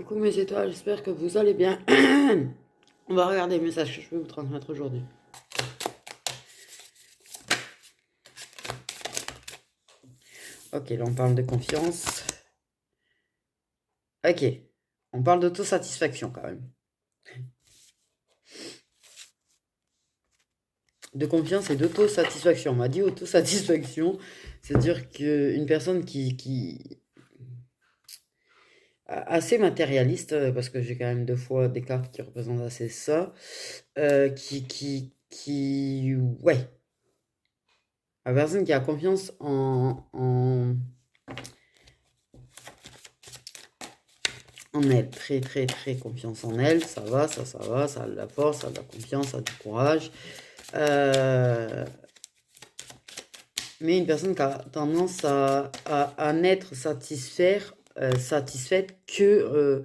Coucou mes étoiles, j'espère que vous allez bien. On va regarder les messages que je peux vous transmettre aujourd'hui. Ok, là on parle de confiance. Ok, on parle d'autosatisfaction quand même. De confiance et d'autosatisfaction. On m'a dit autosatisfaction, c'est-à-dire qu'une personne qui assez matérialiste, parce que j'ai quand même deux fois des cartes qui représentent assez ça, ouais, la personne qui a confiance en elle, très très très confiance en elle, ça va, ça va, ça a de la force, ça a de la confiance, ça a du courage. Mais une personne qui a tendance à n'être satisfaite que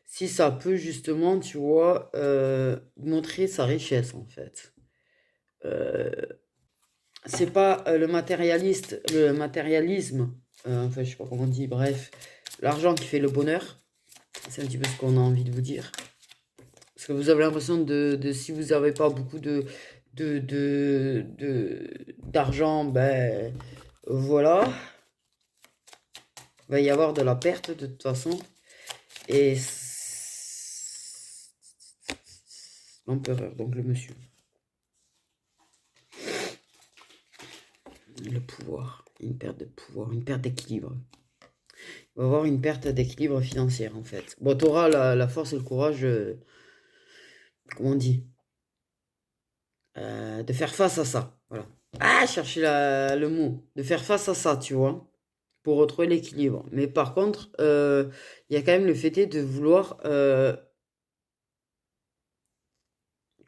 si ça peut justement, tu vois, montrer sa richesse en fait. C'est pas le matérialisme, enfin je sais pas comment on dit, bref, l'argent qui fait le bonheur. C'est un petit peu ce qu'on a envie de vous dire. Parce que vous avez l'impression si vous n'avez pas beaucoup d'argent, ben voilà, il va y avoir de la perte de toute façon. Et l'empereur, donc le monsieur. Le pouvoir, une perte de pouvoir, une perte d'équilibre. Il va y avoir une perte d'équilibre financière en fait. Bon, tu auras la force et le courage, comment on dit, de faire face à ça. Voilà. Ah, chercher le mot. De faire face à ça, tu vois, pour retrouver l'équilibre. Mais par contre, il y a quand même le fait de vouloir,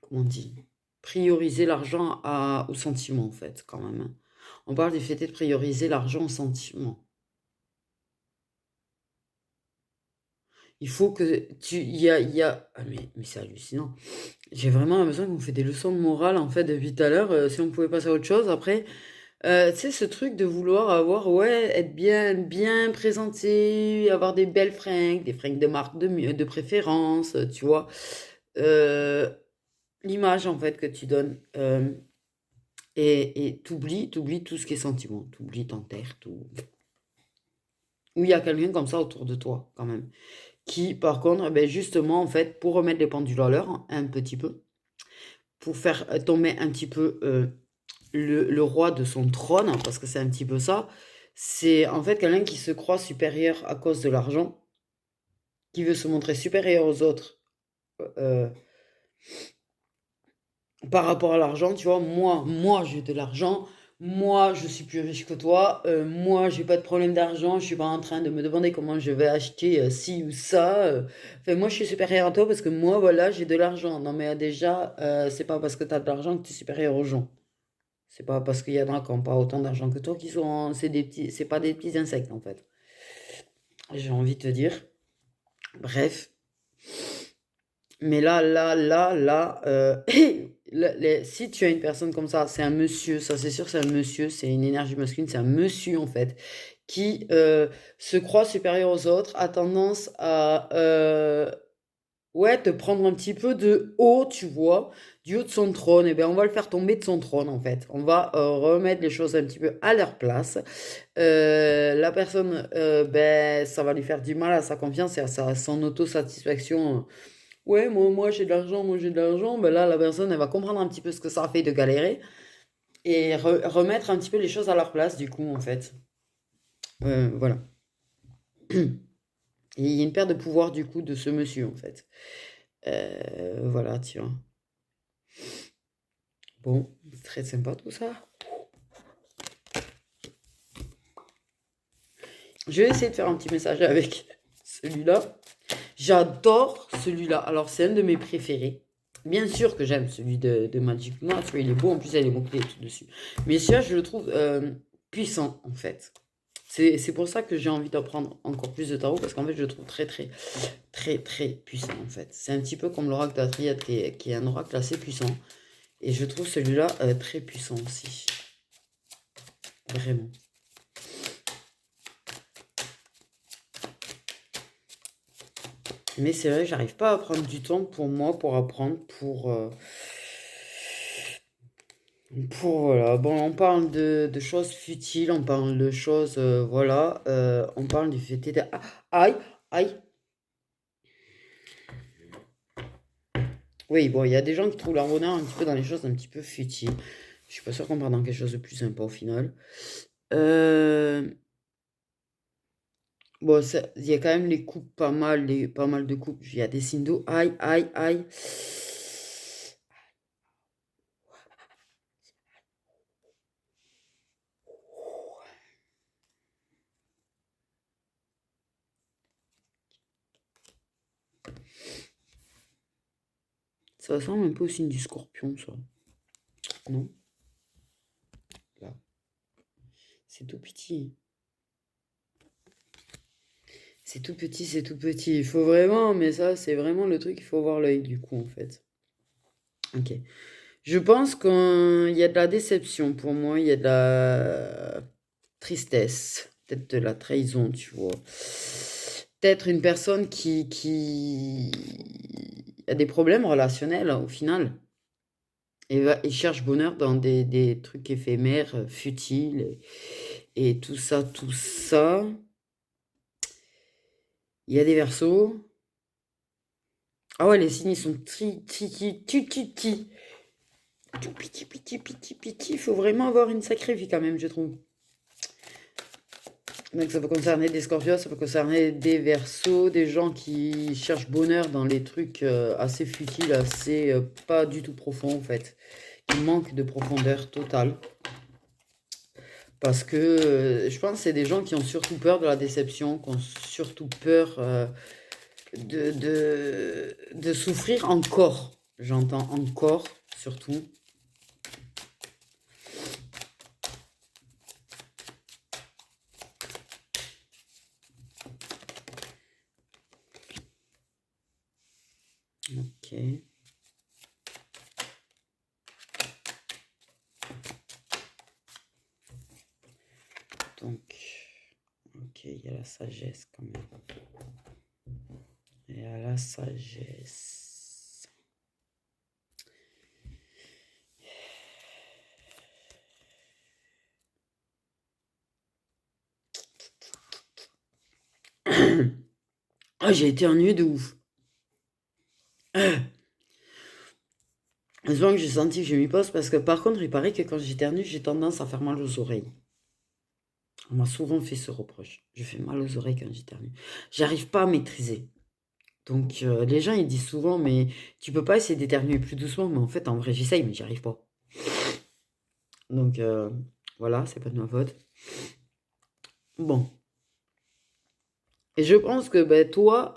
comment on dit, prioriser l'argent au sentiment, en fait, quand même, hein. On parle du fait de prioriser l'argent au sentiment. Il faut que tu... Ah, mais c'est hallucinant. J'ai vraiment l'impression qu'on fait des leçons de morale, en fait, depuis tout à l'heure. Si on pouvait passer à autre chose, après... tu sais, ce truc de vouloir avoir, ouais, être bien présenté, avoir des fringues de marque de préférence, tu vois. Euh, L'image, en fait, que tu donnes. Et t'oublies tout ce qui est sentiment. T'oublies, t'enterres, tout. Ou il y a quelqu'un comme ça autour de toi, quand même. Qui, par contre, ben justement, en fait, pour remettre les pendules à l'heure, hein, un petit peu, pour faire tomber un petit peu le roi de son trône, parce que c'est un petit peu ça, c'est en fait quelqu'un qui se croit supérieur à cause de l'argent, qui veut se montrer supérieur aux autres euh, par rapport à l'argent, tu vois, moi j'ai de l'argent, moi je suis plus riche que toi, moi j'ai pas de problème d'argent, je suis pas en train de me demander comment je vais acheter ci ou ça, enfin moi je suis supérieur à toi parce que moi voilà j'ai de l'argent. Non mais déjà, c'est pas parce que tu as de l'argent que tu es supérieur aux gens. C'est pas parce qu'il y en a qui n'ont pas autant d'argent que toi qui sont. C'est pas des petits insectes en fait. J'ai envie de te dire. Bref. Mais si tu as une personne comme ça, c'est un monsieur, ça c'est sûr, c'est un monsieur, c'est une énergie masculine, c'est un monsieur en fait, qui se croit supérieur aux autres, a tendance à ouais, te prendre un petit peu de haut, tu vois, du haut de son trône, et bien on va le faire tomber de son trône en fait. On va remettre les choses un petit peu à leur place. La personne, ben, ça va lui faire du mal à sa confiance et à son autosatisfaction. Ouais, moi j'ai de l'argent, moi j'ai de l'argent. Ben là, la personne, elle va comprendre un petit peu ce que ça a fait de galérer et remettre un petit peu les choses à leur place, du coup, en fait. Voilà. Et il y a une perte de pouvoir, du coup, de ce monsieur, en fait. Voilà, tu vois. Bon, c'est très sympa tout ça. Je vais essayer de faire un petit message avec celui-là. J'adore celui-là. Alors, c'est un de mes préférés. Bien sûr que j'aime celui de Magic Noir, tu vois, il est beau, en plus il y a les mots-clés et tout dessus. Mais celui-là, je le trouve puissant, en fait. C'est pour ça que j'ai envie d'apprendre encore plus de tarot, parce qu'en fait, je le trouve très, très, très, très puissant, en fait. C'est un petit peu comme l'oracle de la Triade, qui est un oracle assez puissant. Et je trouve celui-là très puissant aussi. Vraiment. Mais c'est vrai que j'arrive pas à prendre du temps pour moi, pour apprendre, voilà. Bon, on parle de choses futiles, on parle de choses, voilà. On parle du fait Ah, aïe, aïe. Oui, bon, il y a des gens qui trouvent leur bonheur un petit peu dans les choses un petit peu futiles. Je suis pas sûre qu'on part dans quelque chose de plus sympa au final. Euh, Bon, il y a quand même les coupes, pas mal de coupes. Il y a des signes d'eau. Aïe, aïe, aïe. Ça ressemble un peu au signe du scorpion, ça. Non? Là. C'est tout petit. C'est tout petit, c'est tout petit. Il faut vraiment, mais ça, c'est vraiment le truc, il faut voir l'œil du coup, en fait. Ok. Je pense qu'il y a de la déception pour moi, il y a de la tristesse, peut-être de la trahison, tu vois. Peut-être une personne qui a des problèmes relationnels au final et cherche bonheur dans des trucs éphémères, futiles et tout ça, tout ça. Il y a des versos. Ah ouais, les signes, ils sont tout petit, petit, petit, petit. Il faut vraiment avoir une sacrée vie quand même, je trouve. Donc ça peut concerner des scorpions, ça peut concerner des versos, des gens qui cherchent bonheur dans les trucs assez futiles, assez pas du tout profonds en fait, qui manquent de profondeur totale. Parce que je pense que c'est des gens qui ont surtout peur de la déception, qui ont surtout peur de souffrir encore. J'entends encore, surtout. Ok. Donc, ok, il y a la sagesse quand même. Il y a la sagesse. Ah, j'ai été ennuyé de ouf. Heureusement que j'ai senti que je m'y pose parce que par contre, il paraît que quand j'éternue, j'ai tendance à faire mal aux oreilles. On m'a souvent fait ce reproche. Je fais mal aux oreilles quand j'éternue. J'arrive pas à maîtriser. Donc les gens ils disent souvent mais tu peux pas essayer d'éternuer plus doucement mais en fait en vrai j'essaye mais j'y arrive pas. Donc voilà, c'est pas de ma faute. Bon. Et je pense que ben, toi,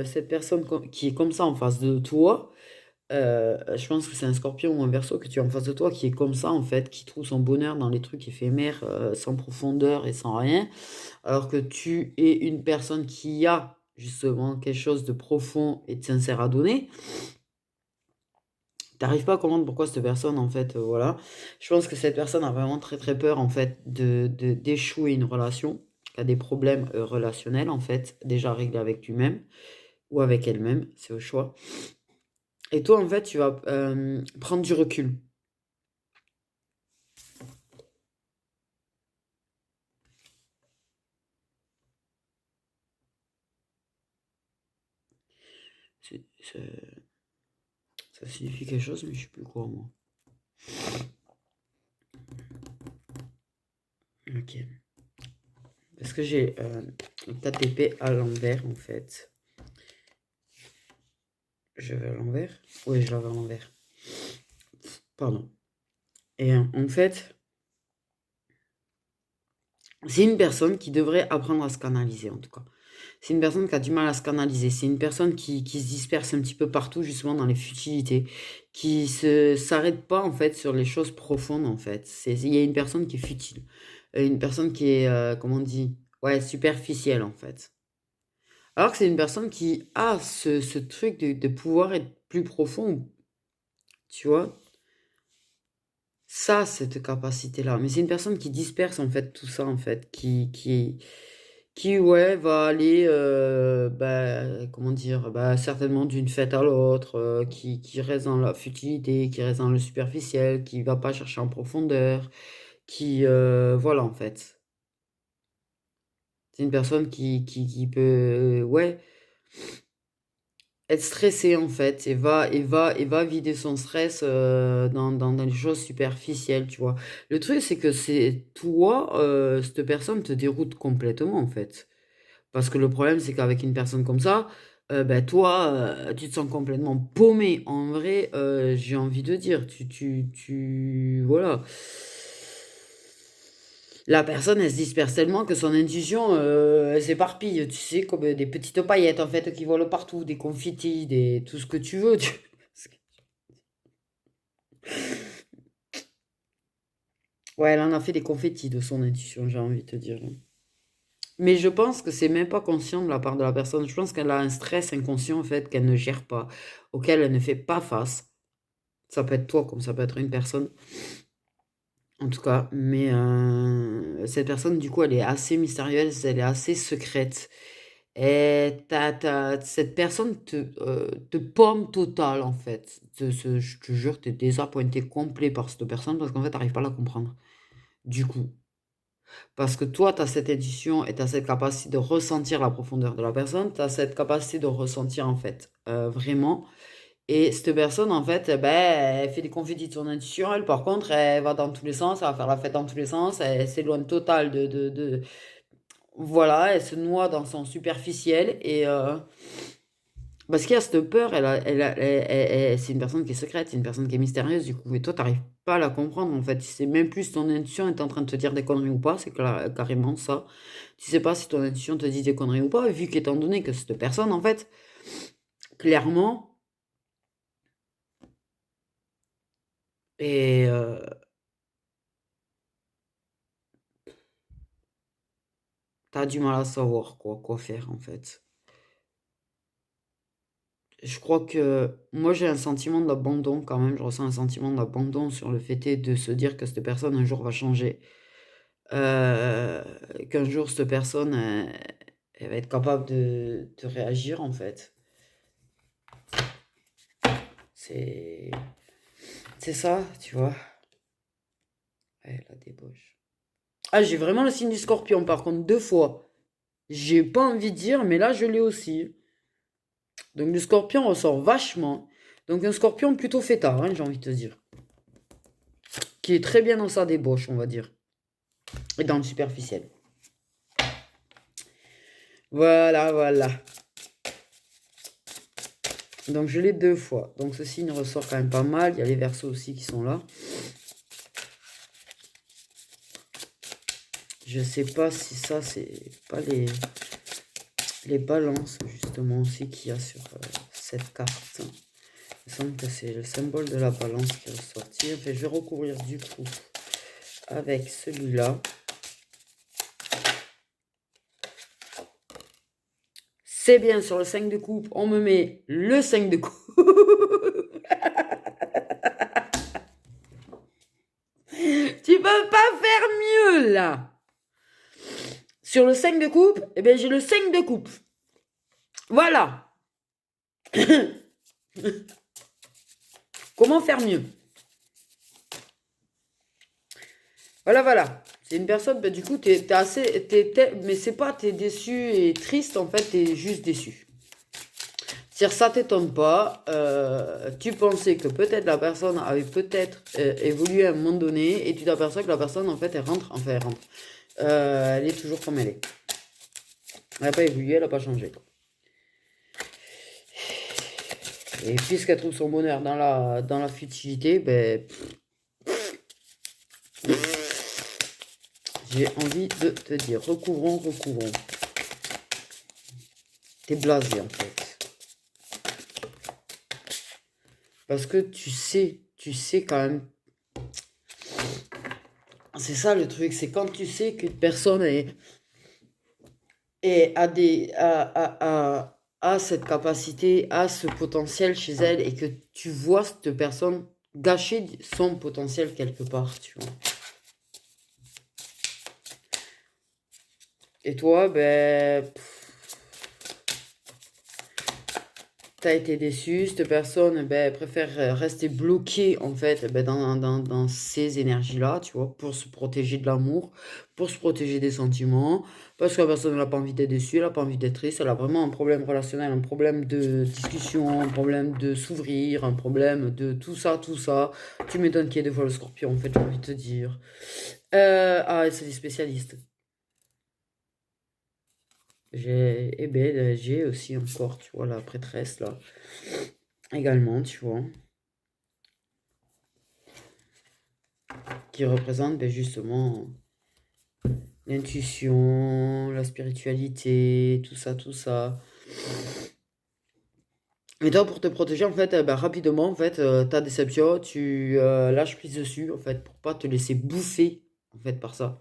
cette personne qui est comme ça en face de toi, je pense que c'est un scorpion ou un verseau que tu as en face de toi qui est comme ça en fait, qui trouve son bonheur dans les trucs éphémères, sans profondeur et sans rien, alors que tu es une personne qui a justement quelque chose de profond et de sincère à donner. T'arrives pas à comprendre pourquoi cette personne en fait, voilà. Je pense que cette personne a vraiment très très peur en fait d'échouer une relation, qui a des problèmes relationnels en fait, déjà réglés avec lui-même ou avec elle-même, c'est au choix. Et toi en fait tu vas prendre du recul. Ça signifie quelque chose, mais je sais plus quoi, moi. Ok. Parce que j'ai ta TP à l'envers, en fait. Je vais à l'envers. Oui, je l'avais à l'envers. Pardon. Et en fait, c'est une personne qui devrait apprendre à se canaliser, en tout cas. C'est une personne qui a du mal à se canaliser. C'est une personne qui se disperse un petit peu partout, justement, dans les futilités. Qui se s'arrête pas, en fait, sur les choses profondes, en fait. Il y a une personne qui est futile. Une personne qui est, comment on dit? Ouais, superficielle, en fait. Alors que c'est une personne qui a ce truc de pouvoir être plus profond, tu vois? Ça, cette capacité-là. Mais c'est une personne qui disperse, en fait, tout ça, en fait, qui qui, ouais, va aller, bah, comment dire, bah, certainement d'une fête à l'autre, qui reste dans la futilité, qui reste dans le superficiel, qui va pas chercher en profondeur, qui, voilà, en fait. C'est une personne qui peut, ouais, être stressée, en fait, et va vider son stress dans des choses superficielles, tu vois. Le truc, c'est que c'est toi, cette personne te déroute complètement, en fait. Parce que le problème, c'est qu'avec une personne comme ça, bah, toi, tu te sens complètement paumé. En vrai, j'ai envie de dire, voilà. La personne, elle se disperse tellement que son intuition, elle s'éparpille, tu sais, comme des petites paillettes, en fait, qui volent partout, des confettis, tout ce que tu veux. Ouais, elle en a fait des confettis de son intuition, j'ai envie de te dire. Mais je pense que c'est même pas conscient de la part de la personne. Je pense qu'elle a un stress inconscient, en fait, qu'elle ne gère pas, auquel elle ne fait pas face. Ça peut être toi, comme ça peut être une personne, en tout cas. Mais cette personne, du coup, elle est assez mystérieuse, elle est assez secrète. Et cette personne te paume total, en fait. Je te jure, t'es désappointé complet par cette personne parce qu'en fait, t'arrives pas à la comprendre. Du coup. Parce que toi, tu as cette intuition et tu as cette capacité de ressentir la profondeur de la personne, tu as cette capacité de ressentir, en fait, vraiment. Et cette personne, en fait, ben, elle fait des confettis de son intuition. Elle, par contre, elle va dans tous les sens, elle va faire la fête dans tous les sens, elle s'éloigne total voilà, elle se noie dans son superficiel. Et parce qu'il y a cette peur, c'est une personne qui est secrète, c'est une personne qui est mystérieuse, du coup. Et toi, t'arrives pas à la comprendre, en fait. Tu sais même plus si ton intuition est en train de te dire des conneries ou pas, c'est carrément ça. Tu sais pas si ton intuition te dit des conneries ou pas, vu qu'étant donné que cette personne, en fait, clairement, et t'as du mal à savoir quoi faire, en fait. Je crois que moi, j'ai un sentiment d'abandon quand même. Je ressens un sentiment d'abandon sur le fait est de se dire que cette personne un jour va changer. Euh, qu'un jour, cette personne, elle va être capable de réagir, en fait. C'est, c'est ça, tu vois. Ouais, la débauche. Ah, j'ai vraiment le signe du scorpion, par contre, 2 fois. J'ai pas envie de dire, mais là, je l'ai aussi. Donc, le scorpion ressort vachement. Donc, un scorpion plutôt fêtard, hein, j'ai envie de te dire. Qui est très bien dans sa débauche, on va dire. Et dans le superficiel. Voilà, voilà. Donc, je l'ai 2 fois. Donc, ce signe ressort quand même pas mal. Il y a les versos aussi qui sont là. Je sais pas si ça, c'est pas les balances, justement, aussi qu'il y a sur cette carte. Il me semble que c'est le symbole de la balance qui est ressorti. Enfin, je vais recouvrir du coup avec celui-là. C'est bien, sur le 5 de coupe, on me met le 5 de coupe. Tu peux pas faire mieux, là. Sur le 5 de coupe, eh bien, j'ai le 5 de coupe. Voilà. Comment faire mieux? Voilà, voilà. C'est une personne, bah, du coup, t'es assez. Mais c'est pas t'es déçu et triste, en fait, t'es juste déçu. C'est-à-dire, ça t'étonne pas. Tu pensais que peut-être la personne avait peut-être évolué à un moment donné, et tu t'aperçois que la personne, en fait, elle rentre. Enfin, elle rentre. Elle est toujours comme elle est. Elle n'a pas évolué, elle n'a pas changé. Et puisqu'elle trouve son bonheur dans la futilité, ben, j'ai envie de te dire, recouvrons, recouvrons. T'es blasé, en fait. Parce que tu sais quand même. C'est ça le truc, c'est quand tu sais qu'une personne a cette capacité, a ce potentiel chez elle, et que tu vois cette personne gâcher son potentiel quelque part, tu vois. Et toi, ben, t'as été déçu, cette personne ben, préfère rester bloquée en fait ben, dans ces énergies-là, tu vois, pour se protéger de l'amour, pour se protéger des sentiments, parce que la personne n'a pas envie d'être déçue, elle n'a pas envie d'être triste, elle a vraiment un problème relationnel, un problème de discussion, un problème de s'ouvrir, un problème de tout ça, tout ça. Tu m'étonnes qu'il y ait des fois le scorpion, en fait, j'ai envie de te dire. Ah, c'est des spécialistes. Eh ben, j'ai aussi encore, tu vois, la prêtresse là, également, tu vois. Qui représente ben, justement l'intuition, la spiritualité, tout ça, tout ça. Et toi, pour te protéger, en fait, ben, rapidement, en fait, ta déception, tu lâches prise dessus, en fait, pour pas te laisser bouffer, en fait, par ça.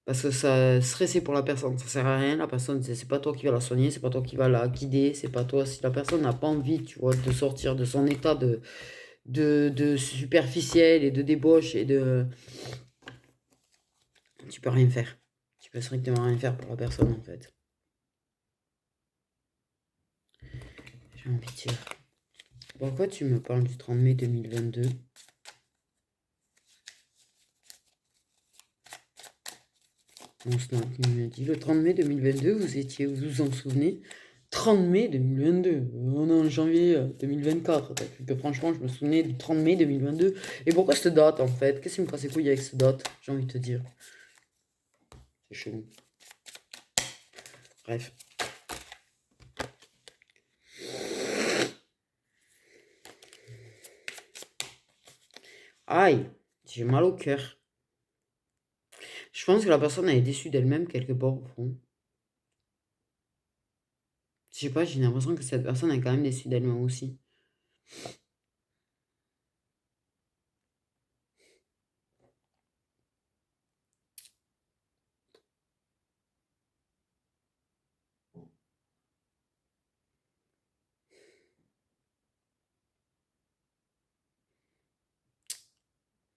Parce que ça stresser pour la personne, ça sert à rien. La personne, c'est pas toi qui va la soigner, c'est pas toi qui va la guider, c'est pas toi. Si la personne n'a pas envie, tu vois, de sortir de son état de superficiel et de débauche et de, tu peux rien faire. Tu peux strictement rien faire pour la personne en fait. J'ai envie de dire. Pourquoi tu me parles du 30 mai 2022? Mon snap il me dit le 30 mai 2022, vous étiez, vous vous en souvenez? 30 mai 2022, on est en janvier 2024. Que franchement, je me souvenais du 30 mai 2022. Et pourquoi cette date en fait? Qu'est-ce qui me casse les couilles avec cette date? J'ai envie de te dire. C'est chelou. Bref. Aïe, j'ai mal au cœur. Je pense que la personne elle est déçue d'elle-même quelque part au fond. Je sais pas, j'ai l'impression que cette personne est quand même déçue d'elle-même aussi.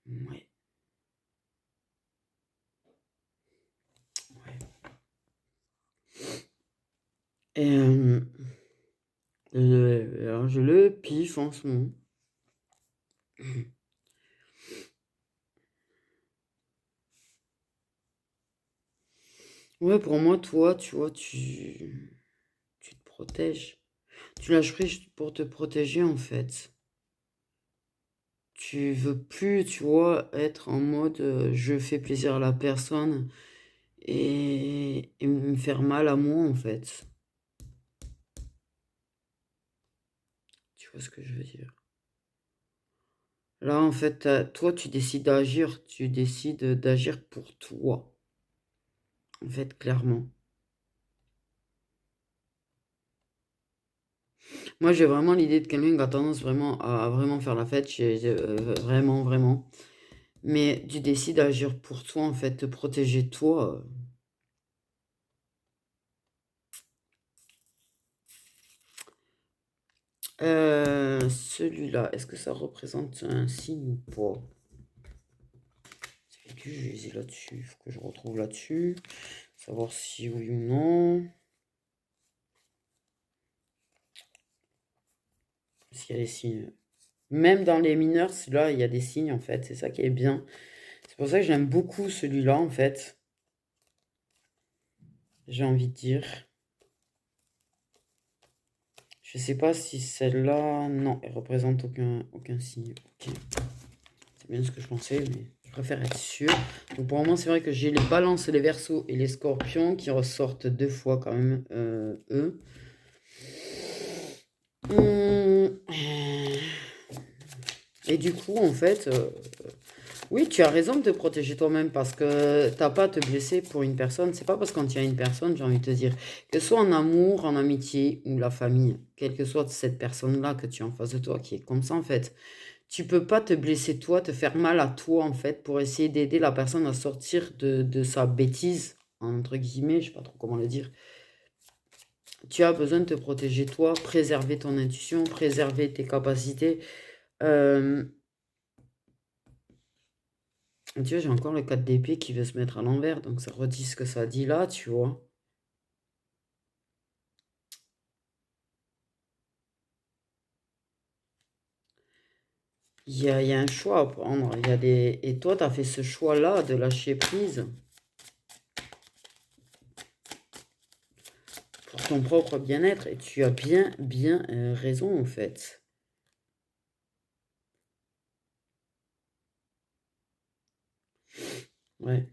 Ouais, ouais. Et alors je le piffe en ce moment. Ouais, pour moi, toi, tu vois, tu te protèges. Tu lâches prise pour te protéger, en fait. Tu veux plus, tu vois, être en mode je fais plaisir à la personne et me faire mal à moi, en fait. Tu vois ce que je veux dire? Là, en fait, toi, tu décides d'agir. Tu décides d'agir pour toi. En fait, clairement. Moi, j'ai vraiment l'idée de quelqu'un qui a tendance vraiment à vraiment faire la fête. Vraiment, vraiment. Mais tu décides d'agir pour toi, en fait, te protéger toi. Celui-là, est-ce que ça représente un signe ou pas? C'est que je vais viser là-dessus. Il faut que je retrouve là-dessus. Savoir si oui ou non. S'il y a des signes. Même dans les mineurs, celui-là, il y a des signes, en fait. C'est ça qui est bien. C'est pour ça que j'aime beaucoup celui-là, en fait. J'ai envie de dire. Je sais pas si celle-là... Non, elle représente aucun signe. Ok. C'est bien ce que je pensais, mais je préfère être sûr. Donc pour le moment, c'est vrai que j'ai les balances, les versos et les scorpions qui ressortent deux fois quand même, eux. Hum, Et du coup, en fait, oui, tu as raison de te protéger toi-même parce que t'as pas à te blesser pour une personne. C'est pas parce qu'on tient une personne, j'ai envie de te dire, que ce soit en amour, en amitié ou la famille, quelle que soit cette personne-là que tu as en face de toi qui est comme ça, en fait. Tu peux pas te blesser toi, te faire mal à toi, en fait, pour essayer d'aider la personne à sortir de sa bêtise, entre guillemets, je sais pas trop comment le dire. Tu as besoin de te protéger toi, préserver ton intuition, préserver tes capacités. Euh, Tu vois, j'ai encore le 4 d'épée qui veut se mettre à l'envers, donc ça redit ce que ça dit là, tu vois. Il y a un choix à prendre. Et toi, tu as fait ce choix-là de lâcher prise pour ton propre bien-être. Et tu as bien raison, en fait. Ouais.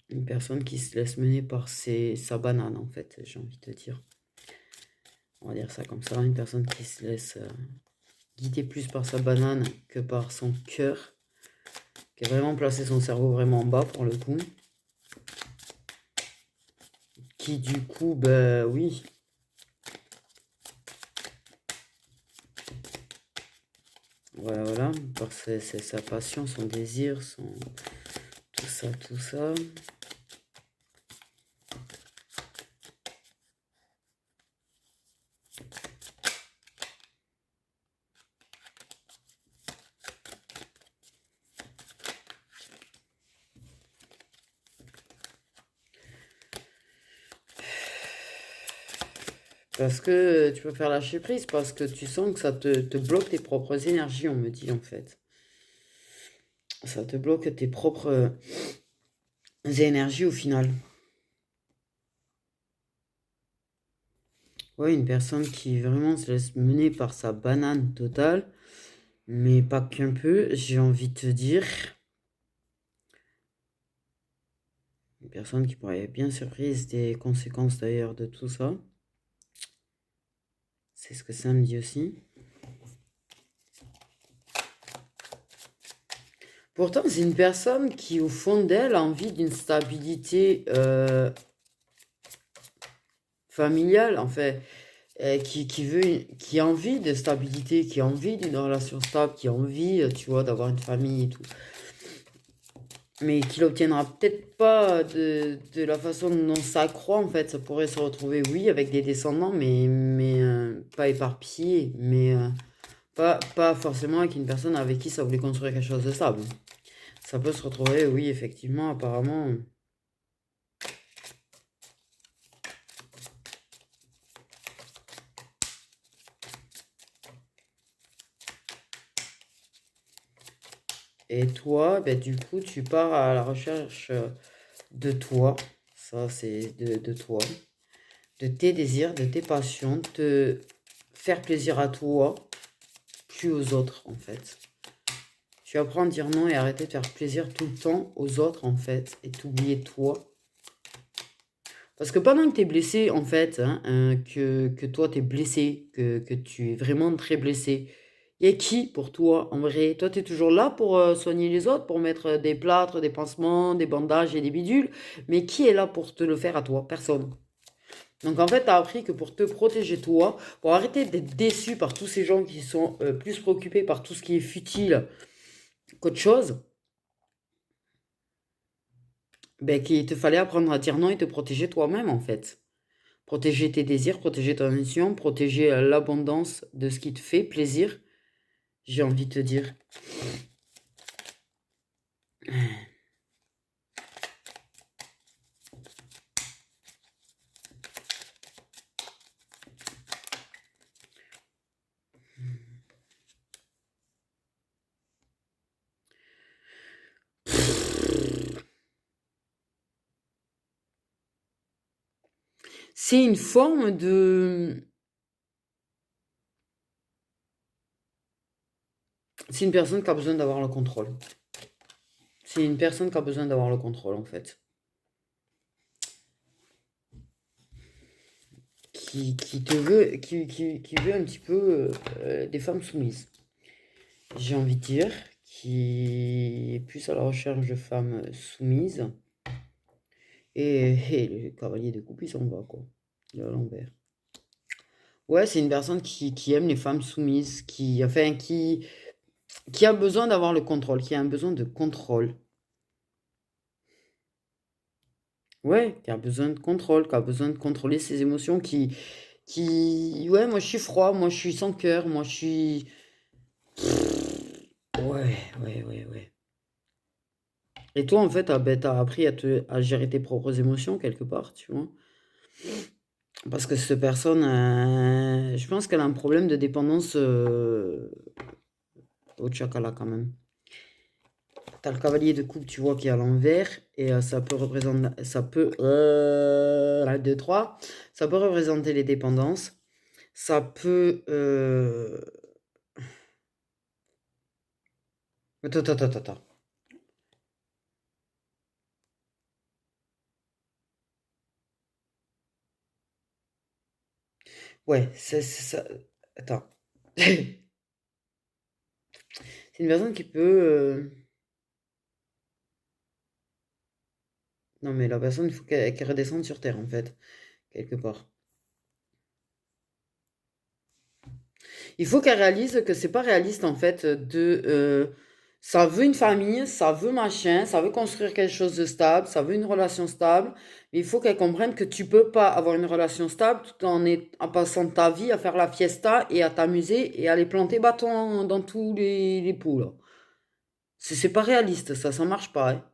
Une personne qui se laisse mener par sa banane, en fait, j'ai envie de te dire. On va dire ça comme ça. Une personne qui se laisse guider plus par sa banane que par son cœur. Qui a vraiment placé son cerveau vraiment en bas, pour le coup. Qui, du coup, ben oui. Voilà. Parce que c'est sa passion, son désir, tout ça. Parce que tu peux faire lâcher prise, parce que tu sens que ça te bloque tes propres énergies, on me dit en fait. Ça te bloque tes propres énergies au final. Ouais, une personne qui vraiment se laisse mener par sa banane totale, mais pas qu'un peu, j'ai envie de te dire. Une personne qui pourrait être bien surprise des conséquences d'ailleurs de tout ça. C'est ce que ça me dit aussi. Pourtant, c'est une personne qui, au fond d'elle, a envie d'une stabilité familiale, en fait, qui a envie de stabilité, qui a envie d'une relation stable, qui a envie, tu vois, d'avoir une famille et tout. Mais qui l'obtiendra peut-être pas de la façon dont ça croit, en fait. Ça pourrait se retrouver, oui, avec des descendants, mais pas éparpillés, mais pas forcément avec une personne avec qui ça voulait construire quelque chose de stable. Ça peut se retrouver, oui, effectivement, apparemment. Et toi, ben, du coup, tu pars à la recherche de toi. Ça, c'est de toi. De tes désirs, de tes passions, te faire plaisir à toi, plus aux autres, en fait. Tu apprends à dire non et arrêter de faire plaisir tout le temps aux autres, en fait, et t'oublier toi. Parce que pendant que tu es blessé, en fait, hein, que toi, tu es blessé, que tu es vraiment très blessé, il y a qui pour toi, en vrai? Toi, tu es toujours là pour soigner les autres, pour mettre des plâtres, des pansements, des bandages et des bidules, mais qui est là pour te le faire à toi? Personne. Donc, en fait, tu as appris que pour te protéger toi, pour arrêter d'être déçu par tous ces gens qui sont plus préoccupés par tout ce qui est futile qu'autre chose, ben, qu'il te fallait apprendre à dire non et te protéger toi-même, en fait. Protéger tes désirs, protéger ton intuition, protéger l'abondance de ce qui te fait plaisir, j'ai envie de te dire. C'est une forme de... C'est une personne qui a besoin d'avoir le contrôle. C'est une personne qui a besoin d'avoir le contrôle, en fait. Qui te veut, qui veut un petit peu des femmes soumises. J'ai envie de dire, qui est plus à la recherche de femmes soumises. Et le cavalier de coupe, il s'en va, quoi. Il est à l'envers. Ouais, c'est une personne qui aime les femmes soumises, enfin, qui a besoin d'avoir le contrôle, qui a un besoin de contrôle. Ouais, qui a besoin de contrôle, qui a besoin de contrôler ses émotions, ouais, moi je suis froid, moi je suis sans cœur, moi je suis... Ouais, ouais, ouais, ouais. Et toi, en fait, ben, t'as appris à gérer tes propres émotions quelque part, tu vois. Parce que cette personne, je pense qu'elle a un problème de dépendance au Chakala quand même. T'as le cavalier de coupe, tu vois, qui est à l'envers, et ça peut représenter, ça peut, 1, 2, 3, ça peut représenter les dépendances, ça peut, attends. Ouais, c'est ça, attends. C'est une personne qui peut, non mais la personne, il faut qu'elle redescende sur Terre, en fait, quelque part. Il faut qu'elle réalise que c'est pas réaliste en fait ça veut une famille, ça veut machin, ça veut construire quelque chose de stable, ça veut une relation stable, mais il faut qu'elle comprenne que tu peux pas avoir une relation stable tout en passant ta vie à faire la fiesta et à t'amuser et à aller planter bâton dans tous les pots là. C'est pas réaliste ça marche pas, hein.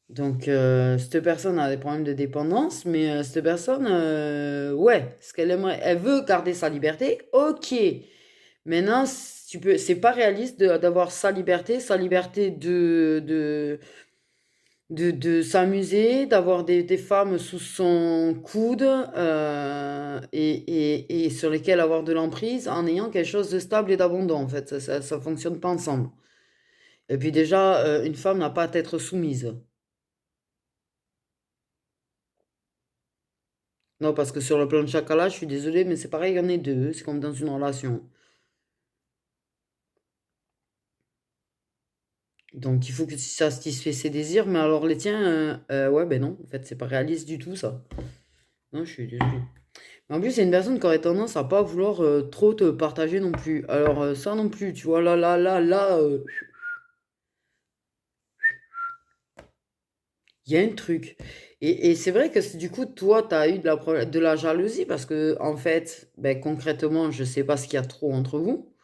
Donc, cette personne a des problèmes de dépendance, mais cette personne, ouais, ce qu'elle aimerait, elle veut garder sa liberté, ok. Maintenant, si tu peux, c'est pas réaliste d'avoir sa liberté de s'amuser, d'avoir des femmes sous son coude et sur lesquelles avoir de l'emprise en ayant quelque chose de stable et d'abondant. En fait, ça fonctionne pas ensemble. Et puis déjà, une femme n'a pas à être soumise. Non, parce que sur le plan de chakala, je suis désolée, mais c'est pareil, il y en a deux. C'est comme dans une relation. Donc, il faut que ça satisfait ses désirs, mais alors les tiens, ouais, ben non, en fait, c'est pas réaliste du tout, ça. Non, je suis désolée. En plus, c'est une personne qui aurait tendance à pas vouloir trop te partager non plus. Alors, ça non plus, tu vois, là, il y a un truc. Et c'est vrai que du coup, toi, tu as eu de la jalousie parce que, en fait, ben, concrètement, je sais pas ce qu'il y a trop entre vous.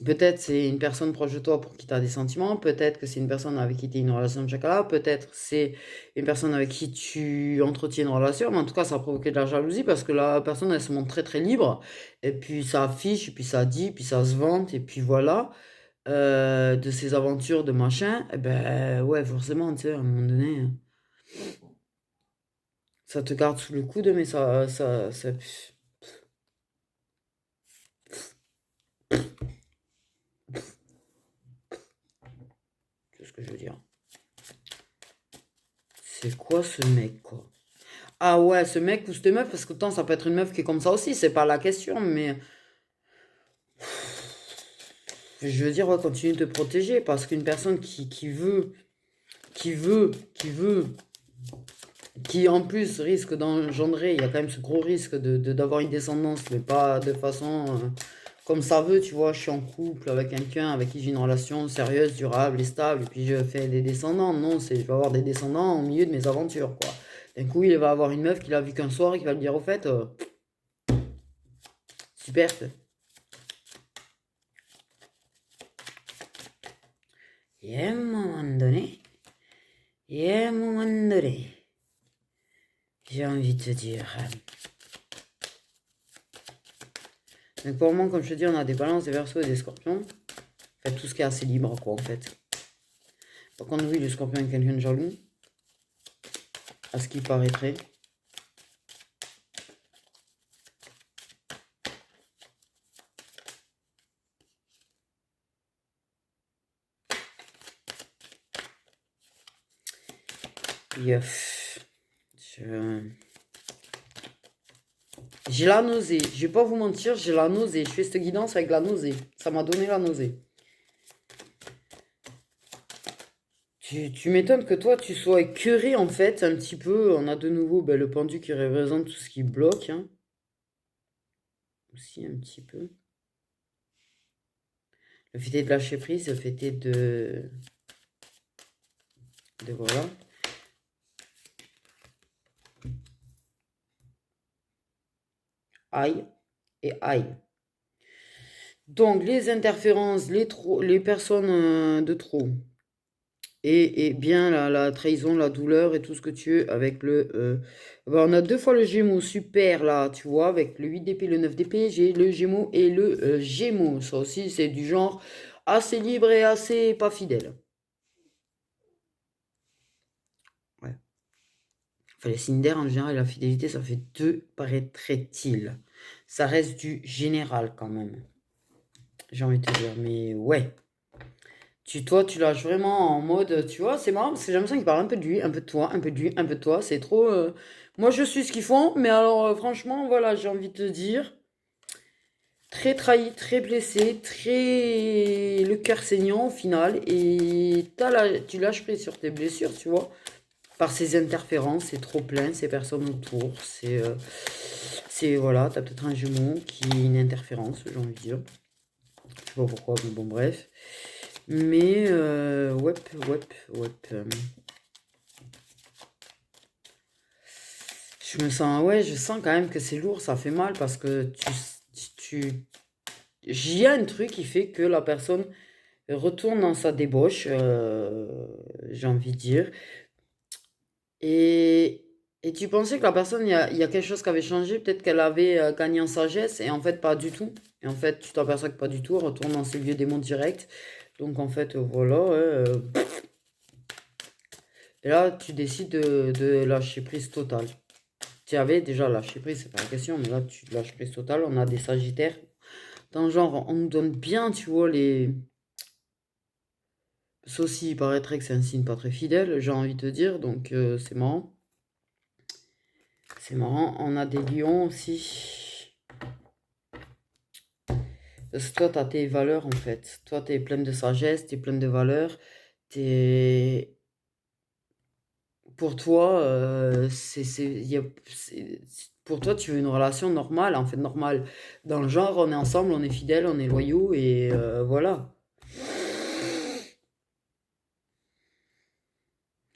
Peut-être c'est une personne proche de toi pour qui tu as des sentiments, peut-être que c'est une personne avec qui tu as une relation de chacun, peut-être c'est une personne avec qui tu entretiens une relation, mais en tout cas ça a provoqué de la jalousie parce que la personne elle se montre très très libre, et puis ça affiche, et puis ça dit, puis ça se vante, et puis voilà, de ses aventures, de machin, et ben ouais forcément, tu sais, à un moment donné, ça te garde sous le coude, mais qu'est-ce que je veux dire? C'est quoi ce mec, quoi? Ah ouais, ce mec ou cette meuf, parce que tant ça peut être une meuf qui est comme ça aussi, c'est pas la question, mais je veux dire, ouais, continue de te protéger, parce qu'une personne qui veut, qui en plus risque d'engendrer, il y a quand même ce gros risque d'avoir une descendance, mais pas de façon comme ça veut, tu vois, je suis en couple avec quelqu'un avec qui j'ai une relation sérieuse, durable et stable, et puis je fais des descendants. Non, je vais avoir des descendants au milieu de mes aventures, quoi. D'un coup, il va avoir une meuf qu'il a vue qu'un soir et qui va lui dire, au fait, super. Et à un moment donné, j'ai envie de te dire. Donc pour moi, comme je te dis, on a des balances, des versos et des scorpions. En fait, tout ce qui est assez libre, quoi, en fait. Par contre, oui, le scorpion est quelqu'un de jaloux, à ce qui paraîtrait. Puis, j'ai la nausée. Je vais pas vous mentir, j'ai la nausée. Je fais cette guidance avec la nausée. Ça m'a donné la nausée. Tu m'étonnes que toi, tu sois écœuré, en fait, un petit peu. On a de nouveau ben, le pendu qui représente tout ce qui bloque, hein. Aussi, un petit peu. Le fait est de lâcher prise, le fait est de voilà. aïe et aïe. Donc, les interférences, les personnes de trop, et bien la trahison, la douleur et tout ce que tu veux avec le... ben, on a 2 fois le Gémeaux, super là, tu vois, avec le 8 d'épée, le 9 d'épée, j'ai le Gémeaux et le Gémeaux. Ça aussi, c'est du genre assez libre et assez pas fidèle. Ouais. Enfin, les signes d'air, en général, la fidélité, ça fait 2, paraîtrait-il. Ça reste du général quand même, j'ai envie de te dire, mais ouais. Toi, tu lâches vraiment en mode, tu vois, c'est marrant parce que j'ai l'impression qu'il parle un peu de lui, un peu de toi, un peu de lui, un peu de toi. C'est trop. Moi, je suis ce qu'ils font, mais alors, franchement, voilà, j'ai envie de te dire, très trahi, très blessé, très le cœur saignant au final, et tu lâches prise sur tes blessures, tu vois, par ces interférences, c'est trop plein, ces personnes autour, voilà, t'as peut-être un jumeau qui est une interférence, j'ai envie de dire. Je sais pas pourquoi, mais bon, bref. Mais, je me sens, ouais, je sens quand même que c'est lourd, ça fait mal parce que il y a un truc qui fait que la personne retourne dans sa débauche, j'ai envie de dire. Et, et tu pensais que la personne, il y a quelque chose qui avait changé, peut-être qu'elle avait gagné en sagesse, et en fait, pas du tout. Et en fait, tu t'aperçois que pas du tout, elle retourne dans ses vieux démons directs. Donc, en fait, voilà, ouais, et là, tu décides de lâcher prise totale. Tu avais déjà lâché prise, c'est pas la question, mais là, tu lâches prise totale. On a des sagittaires. Dans le genre, on nous donne bien, tu vois, les. Ça aussi, il paraîtrait que c'est un signe pas très fidèle, j'ai envie de te dire, donc c'est marrant. C'est marrant. On a des lions aussi. Parce que toi, t'as tes valeurs en fait. Toi, t'es pleine de sagesse, t'es pleine de valeurs. T'es. Pour toi, pour toi, tu veux une relation normale, en fait, normale. Dans le genre, on est ensemble, on est fidèles, on est loyaux, et voilà.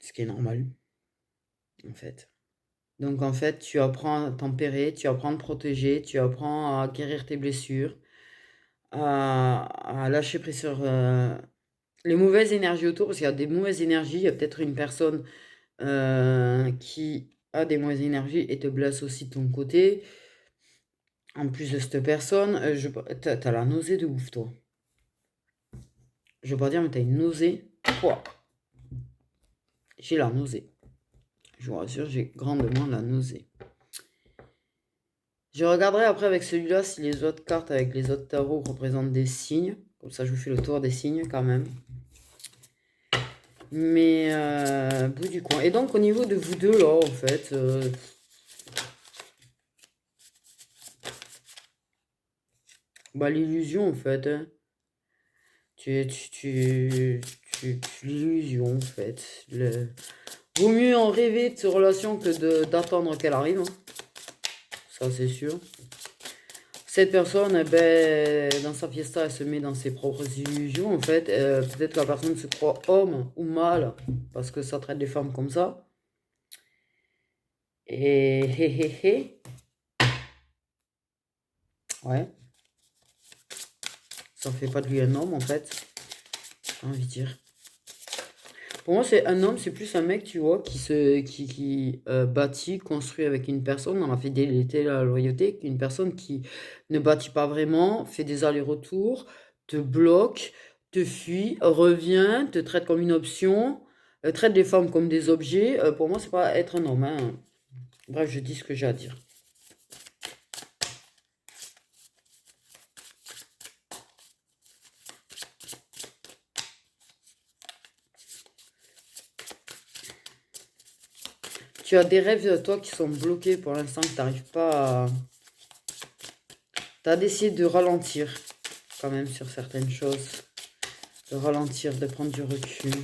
Ce qui est normal, en fait. Donc, en fait, tu apprends à tempérer, tu apprends à te protéger, tu apprends à guérir tes blessures, à lâcher prise sur les mauvaises énergies autour, parce qu'il y a des mauvaises énergies. Il y a peut-être une personne qui a des mauvaises énergies et te blesse aussi de ton côté. En plus de cette personne, t'as la nausée de ouf, toi. Je veux pas dire, mais t'as une nausée. Pouah. J'ai la nausée. Je vous rassure, j'ai grandement la nausée. Je regarderai après avec celui-là si les autres cartes avec les autres tarots représentent des signes. Comme ça, je vous fais le tour des signes quand même. Mais, bout du coin. Et donc, au niveau de vous deux, là, en fait, bah, l'illusion, en fait, hein. L'illusion, en fait. Vaut mieux en rêver de ces relations que d'attendre qu'elle arrive, hein. Ça, c'est sûr. Cette personne, eh ben, dans sa fiesta, elle se met dans ses propres illusions, en fait. Peut-être que la personne se croit homme ou mâle, parce que ça traite les femmes comme ça. Et hé hé hé. Ouais. Ça fait pas de lui un homme, en fait. J'ai envie de dire. Pour moi, c'est un homme, c'est plus un mec, tu vois, qui bâtit, construit avec une personne dans la fidélité, la loyauté, qu'une personne qui ne bâtit pas vraiment, fait des allers-retours, te bloque, te fuit, revient, te traite comme une option, traite les femmes comme des objets. Pour moi, c'est pas être un homme, hein. Bref, je dis ce que j'ai à dire. Tu as des rêves, toi, qui sont bloqués pour l'instant, que tu n'arrives pas à... Tu as décidé de ralentir, quand même, sur certaines choses. De ralentir, de prendre du recul.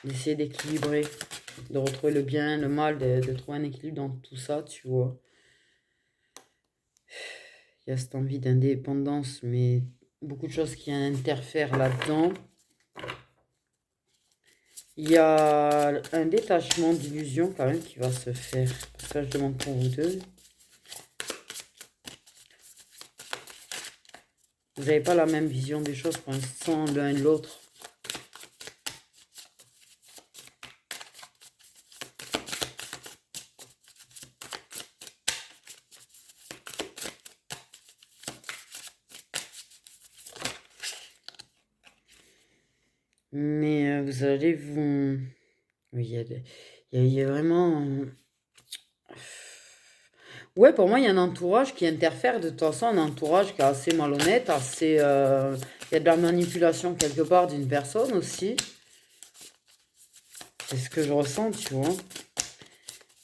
D'essayer d'équilibrer. De retrouver le bien, le mal, de trouver un équilibre dans tout ça, tu vois. Il y a cette envie d'indépendance, mais beaucoup de choses qui interfèrent là-dedans. Il y a un détachement d'illusion quand même qui va se faire. Parce que là, je demande pour vous deux. Vous n'avez pas la même vision des choses pour l'instant, l'un et l'autre. Mais vous allez vous... Oui, il y a vraiment... Ouais, pour moi, il y a un entourage qui interfère. De toute façon, un entourage qui est assez malhonnête, assez... Il y a de la manipulation quelque part d'une personne aussi. C'est ce que je ressens, tu vois.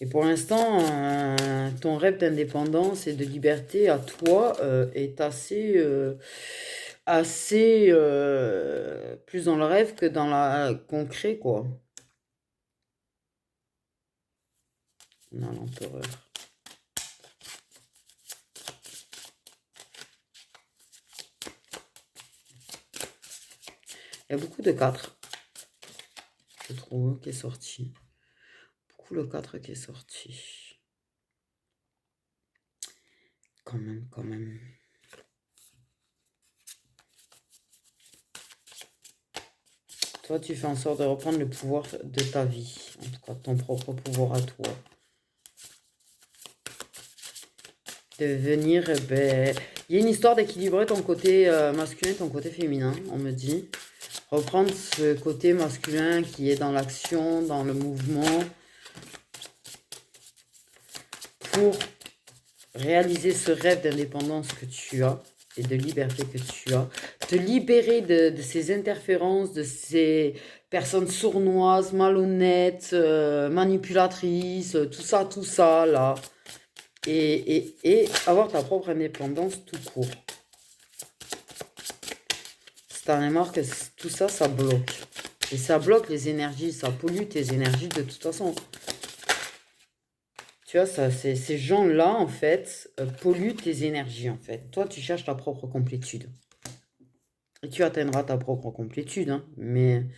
Et pour l'instant, ton rêve d'indépendance et de liberté à toi est assez plus dans le rêve que dans la concret, quoi. On a l'empereur. Il y a beaucoup de 4, je trouve, qui est sorti. Beaucoup le 4 qui est sorti. Quand même, quand même. Toi, tu fais en sorte de reprendre le pouvoir de ta vie. En tout cas, ton propre pouvoir à toi. De venir, ben... Il y a une histoire d'équilibrer ton côté masculin et ton côté féminin, on me dit. Reprendre ce côté masculin qui est dans l'action, dans le mouvement, pour réaliser ce rêve d'indépendance que tu as et de liberté que tu as. Te libérer de ces interférences, de ces personnes sournoises, malhonnêtes, manipulatrices, tout ça, là. Et avoir ta propre indépendance tout court. T'en as marre que tout ça, ça bloque. Et ça bloque les énergies, ça pollue tes énergies de toute façon. Tu vois, ça, ces gens-là, en fait, polluent tes énergies, en fait. Toi, tu cherches ta propre complétude. Et tu atteindras ta propre complétude, hein, mais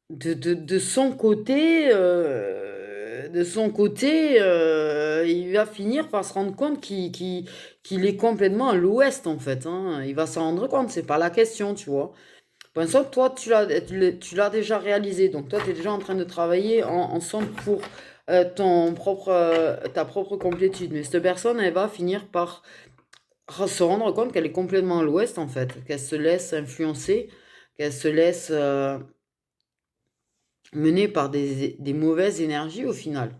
de son côté, il va finir par se rendre compte qu'il est complètement à l'ouest, en fait, hein. Il va s'en rendre compte, c'est pas la question, tu vois. Pour l'instant, toi, tu l'as déjà réalisé. Donc, toi, tu es déjà en train de travailler ensemble pour ta propre complétude. Mais cette personne, elle va finir par se rendre compte qu'elle est complètement à l'ouest, en fait. Qu'elle se laisse influencer, qu'elle se laisse mener par des mauvaises énergies au final,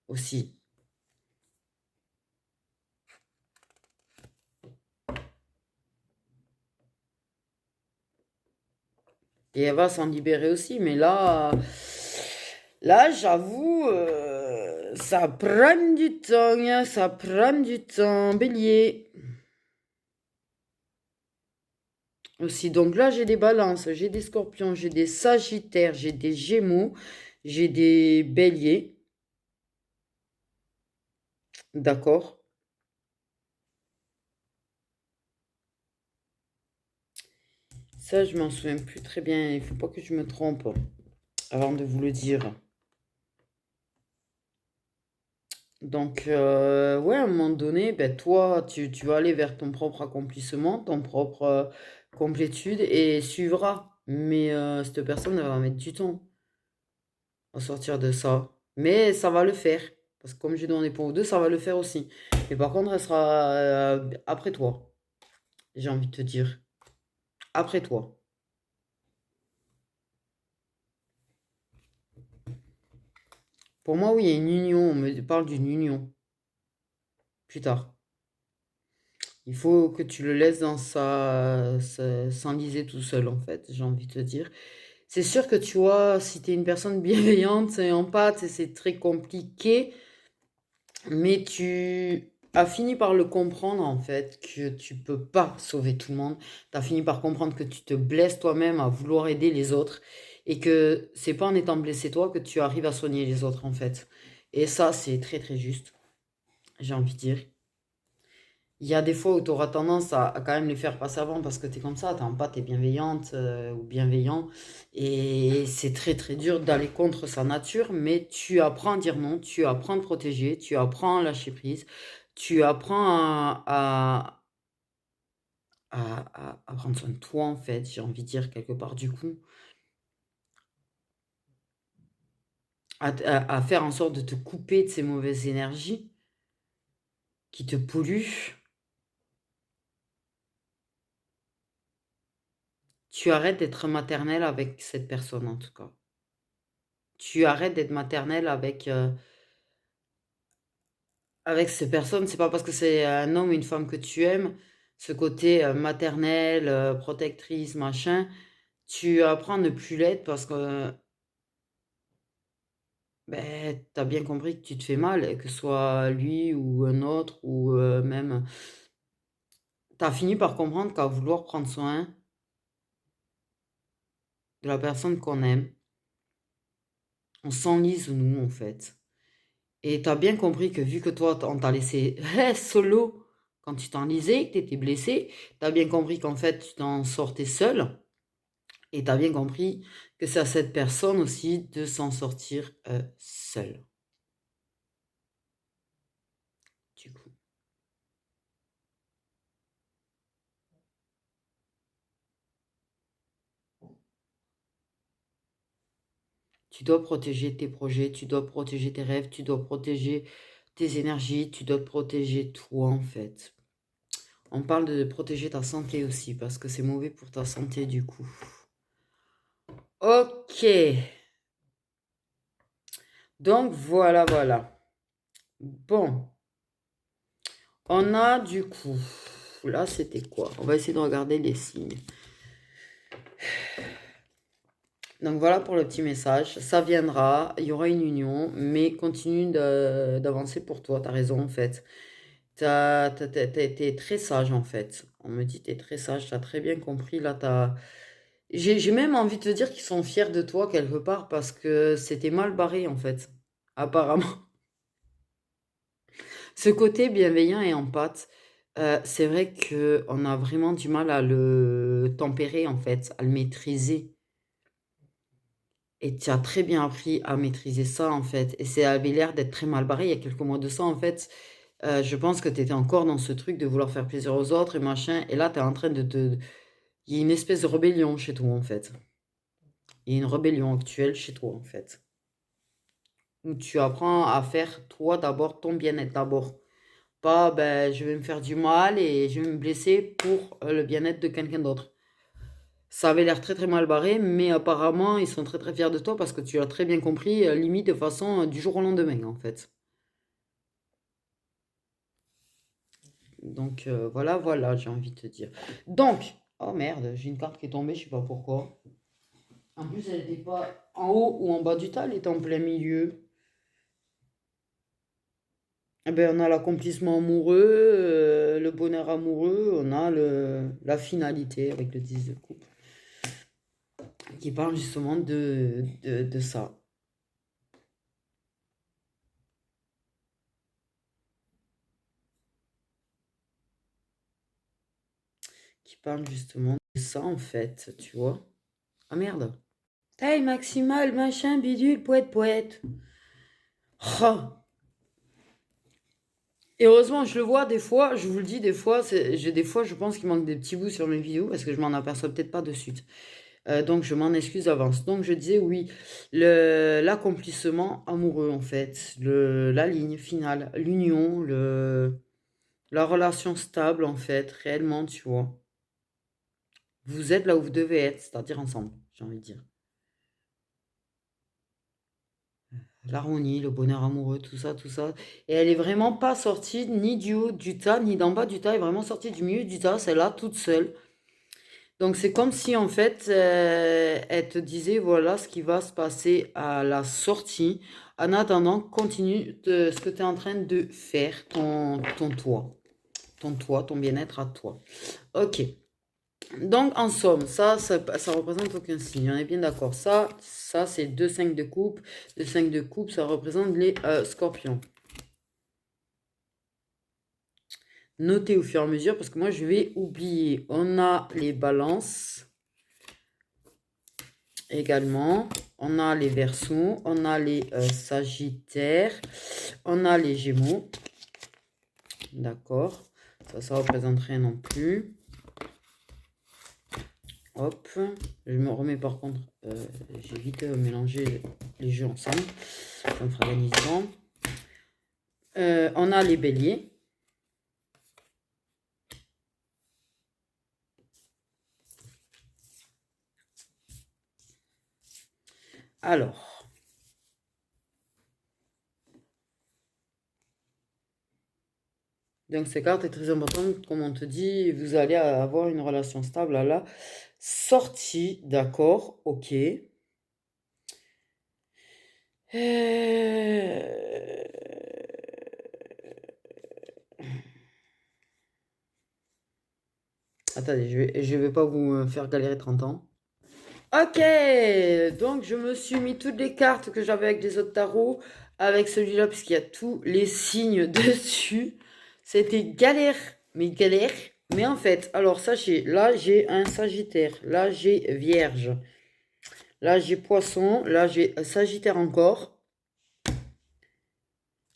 aussi. Et elle va s'en libérer aussi. Mais là, j'avoue, ça prend du temps, hein, ça prend du temps. Bélier. Aussi, donc là, j'ai des balances, j'ai des scorpions, j'ai des sagittaires, j'ai des gémeaux, j'ai des béliers. D'accord. Ça, je m'en souviens plus très bien. Il faut pas que je me trompe avant de vous le dire. Donc, ouais, à un moment donné, ben, toi, tu vas aller vers ton propre accomplissement, ton propre complétude et suivra. Mais cette personne, elle va mettre du temps à sortir de ça. Mais ça va le faire. Parce que comme j'ai demandé pour vous deux, ça va le faire aussi. Mais par contre, elle sera après toi, j'ai envie de te dire. Après toi. Pour moi, oui, il y a une union. On me parle d'une union. Plus tard. Il faut que tu le laisses dans s'enliser tout seul, en fait, j'ai envie de te dire. C'est sûr que tu vois, si tu es une personne bienveillante et empathique, c'est très compliqué, mais tu as fini par le comprendre, en fait, que tu peux pas sauver tout le monde. Tu as fini par comprendre que tu te blesses toi-même à vouloir aider les autres et que c'est pas en étant blessé toi que tu arrives à soigner les autres, en fait. Et ça, c'est très, très juste, j'ai envie de dire. Il y a des fois où tu auras tendance à quand même les faire passer avant parce que tu es comme ça, tu n'es pas, tu es bienveillante ou bienveillant. Et c'est très très dur d'aller contre sa nature, mais tu apprends à dire non, tu apprends à te protéger, tu apprends à lâcher prise, tu apprends à prendre soin de toi, en fait, j'ai envie de dire quelque part du coup. À faire en sorte de te couper de ces mauvaises énergies qui te polluent. Tu arrêtes d'être maternelle avec cette personne, en tout cas. Tu arrêtes d'être maternelle avec ces personnes. C'est pas parce que c'est un homme ou une femme que tu aimes, ce côté maternel, protectrice, machin. Tu apprends à ne plus l'être parce que ben, tu as bien compris que tu te fais mal, que ce soit lui ou un autre, ou même... Tu as fini par comprendre qu'à vouloir prendre soin de la personne qu'on aime, on s'enlise nous, en fait. Et tu as bien compris que vu que toi, on t'a laissé solo quand tu t'enlisais, que tu étais blessé, tu as bien compris qu'en fait, tu t'en sortais seul. Et tu as bien compris que c'est à cette personne aussi de s'en sortir seule. Du coup. Tu dois protéger tes projets, tu dois protéger tes rêves, tu dois protéger tes énergies, tu dois te protéger toi, en fait. On parle de protéger ta santé aussi, parce que c'est mauvais pour ta santé, du coup. Ok. Donc, voilà, voilà. Bon. On a, du coup... Là, c'était quoi? On va essayer de regarder les signes. Donc, voilà pour le petit message. Ça viendra, il y aura une union, mais continue d'avancer pour toi. T'as raison, en fait. T'es très sage, en fait. On me dit t'es très sage, t'as très bien compris. Là, j'ai même envie de te dire qu'ils sont fiers de toi, quelque part, parce que c'était mal barré, en fait. Apparemment. Ce côté bienveillant et empathe, c'est vrai qu'on a vraiment du mal à le tempérer, en fait, à le maîtriser. Et tu as très bien appris à maîtriser ça, en fait. Et ça avait l'air d'être très mal barré il y a quelques mois de ça, en fait. Je pense que tu étais encore dans ce truc de vouloir faire plaisir aux autres et machin. Et là, tu es en train de te... Il y a une espèce de rébellion chez toi, en fait. Il y a une rébellion actuelle chez toi, en fait. Où tu apprends à faire, toi, d'abord, ton bien-être d'abord. Pas, ben, je vais me faire du mal et je vais me blesser pour le bien-être de quelqu'un d'autre. Ça avait l'air très très mal barré, mais apparemment, ils sont très très fiers de toi parce que tu as très bien compris, limite de façon du jour au lendemain, en fait. Donc, voilà, voilà, j'ai envie de te dire. Donc, oh merde, j'ai une carte qui est tombée, je sais pas pourquoi. En plus, elle n'était pas en haut ou en bas du tas, elle était en plein milieu. Eh ben, on a l'accomplissement amoureux, le bonheur amoureux, on a la finalité avec le 10 de coupe, qui parle justement de ça. Qui parle justement de ça, en fait, tu vois. Ah merde. Taille maximale, machin, bidule, poète, poète. Oh. Et heureusement, je le vois des fois, je vous le dis, des fois, des fois, je pense qu'il manque des petits bouts sur mes vidéos parce que je m'en aperçois peut-être pas de suite. Donc, je m'en excuse d'avance. Donc, je disais oui, l'accomplissement amoureux, en fait, la ligne finale, l'union, la relation stable, en fait, réellement, tu vois. Vous êtes là où vous devez être, c'est-à-dire ensemble, j'ai envie de dire. L'harmonie, le bonheur amoureux, tout ça, tout ça. Et elle est vraiment pas sortie ni du haut du tas, ni d'en bas du tas. Elle est vraiment sortie du milieu du tas, celle-là, toute seule. Donc c'est comme si en fait, elle te disait voilà ce qui va se passer à la sortie. En attendant, continue ce que tu es en train de faire, ton toit. Ton toit, ton bien-être à toi. Ok. Donc, en somme, ça représente aucun signe. On est bien d'accord. Ça c'est 2 5 de coupe. 2 5 de coupe, ça représente les scorpions. Notez au fur et à mesure parce que moi, je vais oublier. On a les balances également. On a les verseaux. On a les sagittaires. On a les gémeaux. D'accord. Ça représente rien non plus. Hop. Je me remets par contre. J'ai vite mélangé les jeux ensemble. Ça me fera gagner du temps. On a les béliers. Alors. Donc, cette carte est très importante. Comme on te dit, vous allez avoir une relation stable à la sortie. D'accord, ok. Attendez, je vais pas vous faire galérer 30 ans. Ok, donc je me suis mis toutes les cartes que j'avais avec les autres tarots, avec celui-là, puisqu'il y a tous les signes dessus. C'était galère, mais galère. Mais en fait, alors sachez, là j'ai un Sagittaire, là j'ai Vierge, là j'ai Poisson, là j'ai Sagittaire encore,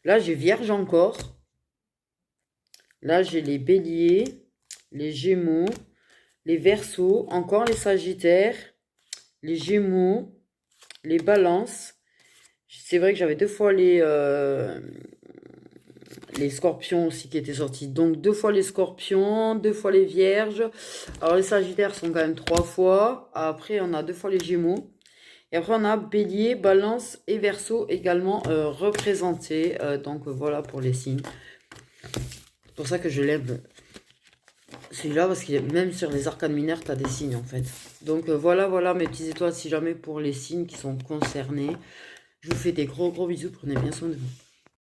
là j'ai Vierge encore, là j'ai les Béliers, les Gémeaux, les Verseaux, encore les Sagittaires, les Gémeaux, les Balances. C'est vrai que j'avais 2 fois les Scorpions aussi qui étaient sortis. Donc 2 fois les Scorpions, 2 fois les Vierges. Alors les Sagittaires sont quand même 3 fois. Après on a 2 fois les Gémeaux. Et après on a Bélier, Balance et Verseau également représentés. Donc voilà pour les signes. C'est pour ça que je lève celui-là, parce que même sur les arcanes mineures, tu as des signes en fait. Donc voilà mes petites étoiles, si jamais pour les signes qui sont concernés. Je vous fais des gros bisous, prenez bien soin de vous.